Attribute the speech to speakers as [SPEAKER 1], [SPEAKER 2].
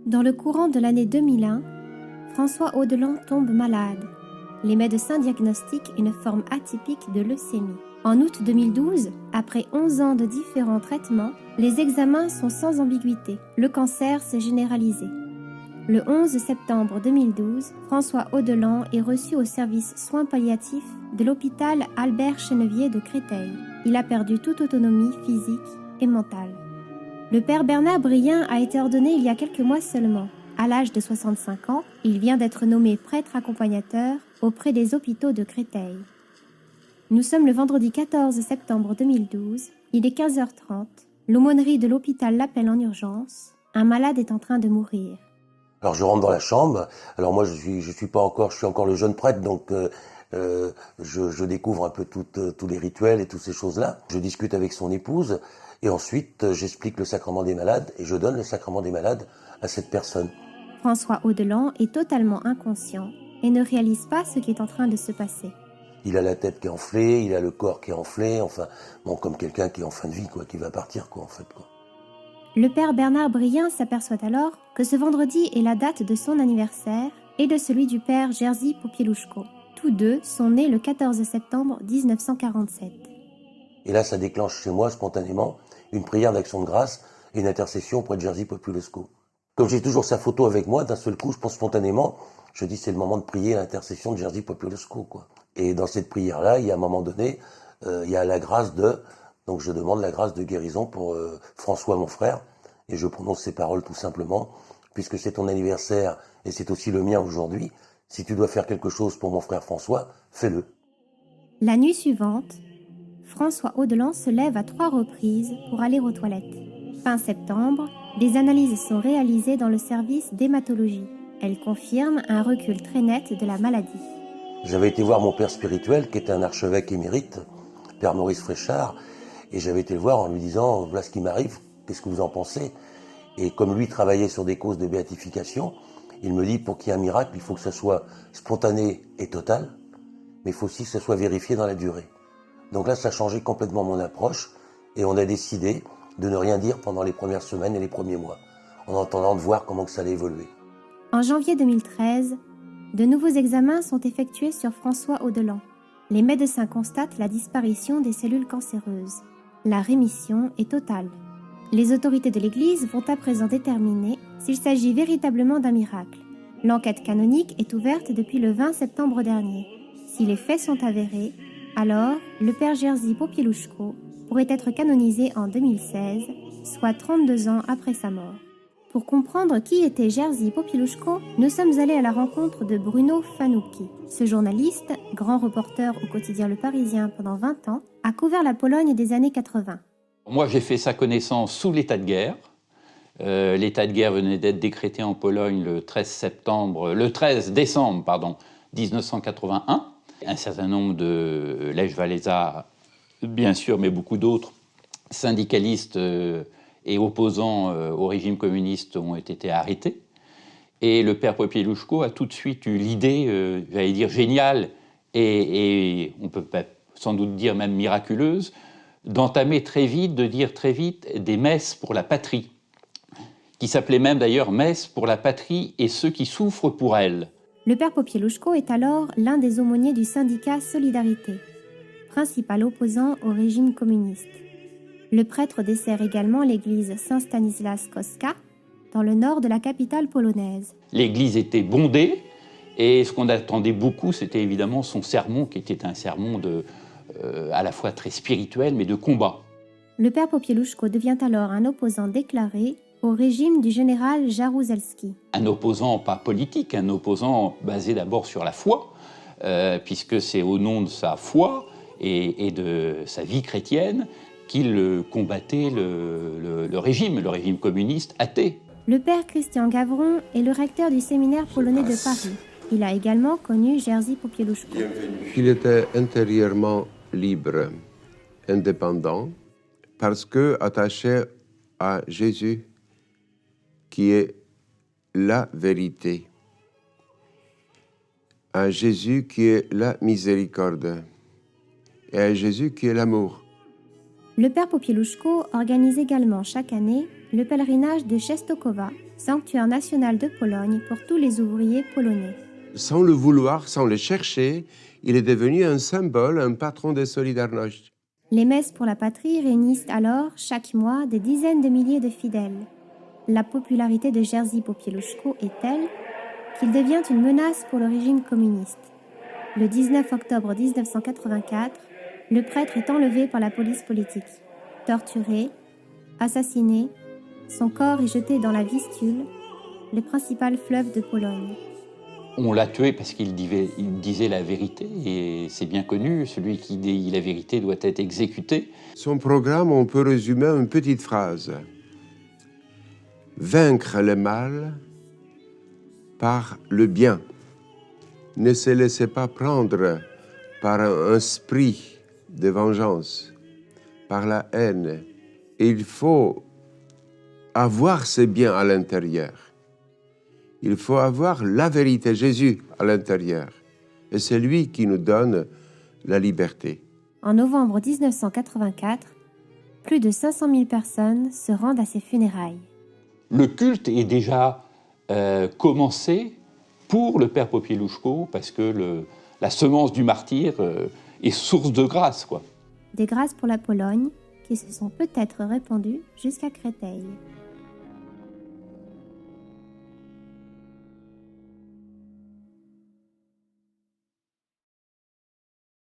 [SPEAKER 1] Dans le courant de l'année 2001, François Audelan tombe malade. Les médecins diagnostiquent une forme atypique de leucémie. En août 2012, après 11 ans de différents traitements, les examens sont sans ambiguïté. Le cancer s'est généralisé. Le 11 septembre 2012, François Audelan est reçu au service soins palliatifs de l'hôpital Albert Chenevier de Créteil. Il a perdu toute autonomie physique et mentale. Le père Bernard Brien a été ordonné il y a quelques mois seulement. À l'âge de 65 ans, il vient d'être nommé prêtre accompagnateur auprès des hôpitaux de Créteil. Nous sommes le vendredi 14 septembre 2012, il est 15h30, l'aumônerie de l'hôpital l'appelle en urgence, un malade est en train de mourir.
[SPEAKER 2] Alors je rentre dans la chambre, alors moi je suis encore le jeune prêtre, donc je découvre un peu tous les rituels et toutes ces choses-là. Je discute avec son épouse et ensuite j'explique le sacrement des malades et je donne le sacrement des malades à cette personne.
[SPEAKER 1] François Audelan est totalement inconscient et ne réalise pas ce qui est en train de se passer.
[SPEAKER 2] Il a la tête qui est enflée, il a le corps qui est enflé, enfin, bon, comme quelqu'un qui est en fin de vie, quoi, qui va partir, quoi, en fait, quoi.
[SPEAKER 1] Le père Bernard Brien s'aperçoit alors que ce vendredi est la date de son anniversaire et de celui du père Jerzy Popieluszko. Tous deux sont nés le 14 septembre 1947.
[SPEAKER 2] Et là, ça déclenche chez moi, spontanément, une prière d'action de grâce et une intercession auprès de Jerzy Popieluszko. Comme j'ai toujours sa photo avec moi, d'un seul coup, je pense spontanément, je dis c'est le moment de prier l'intercession de Jerzy Popieluszko, quoi. Et dans cette prière-là, il y a un moment donné, il y a la grâce de... Donc je demande la grâce de guérison pour François, mon frère, et je prononce ces paroles tout simplement, puisque c'est ton anniversaire et c'est aussi le mien aujourd'hui. Si tu dois faire quelque chose pour mon frère François, fais-le.
[SPEAKER 1] La nuit suivante, François Audelan se lève à 3 reprises pour aller aux toilettes. Fin septembre, des analyses sont réalisées dans le service d'hématologie. Elles confirment un recul très net de la maladie.
[SPEAKER 2] J'avais été voir mon père spirituel, qui était un archevêque émérite, Père Maurice Fréchard, et j'avais été le voir en lui disant « Voilà ce qui m'arrive, qu'est-ce que vous en pensez ?» Et comme lui travaillait sur des causes de béatification, il me dit « Pour qu'il y ait un miracle, il faut que ça soit spontané et total, mais il faut aussi que ça soit vérifié dans la durée. » Donc là, ça a changé complètement mon approche, et on a décidé de ne rien dire pendant les premières semaines et les premiers mois, en attendant de voir comment que ça allait évoluer.
[SPEAKER 1] En janvier 2013, de nouveaux examens sont effectués sur François Audelan. Les médecins constatent la disparition des cellules cancéreuses. La rémission est totale. Les autorités de l'Église vont à présent déterminer s'il s'agit véritablement d'un miracle. L'enquête canonique est ouverte depuis le 20 septembre dernier. Si les faits sont avérés, alors le père Jerzy Popieluszko pourrait être canonisé en 2016, soit 32 ans après sa mort. Pour comprendre qui était Jerzy Popieluszko, nous sommes allés à la rencontre de Bruno Fanouki. Ce journaliste, grand reporter au quotidien Le Parisien pendant 20 ans, a couvert la Pologne des années 80.
[SPEAKER 3] Moi, j'ai fait sa connaissance sous l'état de guerre. L'état de guerre venait d'être décrété en Pologne le 13 décembre 1981. Un certain nombre de Lech Walesa, bien sûr, mais beaucoup d'autres syndicalistes et opposants au régime communiste ont été arrêtés. Et le père Popieluszko a tout de suite eu l'idée, j'allais dire géniale, et on peut sans doute dire même miraculeuse, d'entamer très vite, de dire très vite des messes pour la patrie, qui s'appelaient même d'ailleurs messes pour la patrie et ceux qui souffrent pour elle.
[SPEAKER 1] Le père Popieluszko est alors l'un des aumôniers du syndicat Solidarité, principal opposant au régime communiste. Le prêtre dessert également l'église Saint-Stanislas Kostka, dans le nord de la capitale polonaise.
[SPEAKER 3] L'église était bondée, et ce qu'on attendait beaucoup, c'était évidemment son sermon, qui était un sermon à la fois très spirituel, mais de combat.
[SPEAKER 1] Le père Popieluszko devient alors un opposant déclaré au régime du général Jaruzelski.
[SPEAKER 3] Un opposant pas politique, un opposant basé d'abord sur la foi, puisque c'est au nom de sa foi et de sa vie chrétienne qu'il combattait le régime communiste athée.
[SPEAKER 1] Le père Christian Gavron est le recteur du séminaire polonais de Paris. Il a également connu Jerzy Popieluszko.
[SPEAKER 4] Il était intérieurement libre, indépendant, parce que attaché à Jésus, qui est la vérité, à Jésus qui est la miséricorde, et à Jésus qui est l'amour.
[SPEAKER 1] Le père Popieluszko organise également chaque année le pèlerinage de Czestochowa, sanctuaire national de Pologne pour tous les ouvriers polonais.
[SPEAKER 4] Sans le vouloir, sans le chercher, il est devenu un symbole, un patron de Solidarność.
[SPEAKER 1] Les messes pour la patrie réunissent alors chaque mois des dizaines de milliers de fidèles. La popularité de Jerzy Popieluszko est telle qu'il devient une menace pour le régime communiste. Le 19 octobre 1984, le prêtre est enlevé par la police politique. Torturé, assassiné, son corps est jeté dans la Vistule, le principal fleuve de Pologne.
[SPEAKER 3] On l'a tué parce qu'il disait la vérité, et c'est bien connu, celui qui dit la vérité doit être exécuté.
[SPEAKER 4] Son programme, on peut résumer en une petite phrase. Vaincre le mal par le bien. Ne se laissez pas prendre par un esprit de vengeance, par la haine. Il faut avoir ce bien à l'intérieur. Il faut avoir la vérité, Jésus, à l'intérieur. Et c'est lui qui nous donne la liberté.
[SPEAKER 1] En novembre 1984, plus de 500 000 personnes se rendent à ses funérailles.
[SPEAKER 3] Le culte est déjà commencé pour le père Popieluszko, parce que la semence du martyr est source de grâce, quoi.
[SPEAKER 1] Des grâces pour la Pologne qui se sont peut-être répandues jusqu'à Créteil.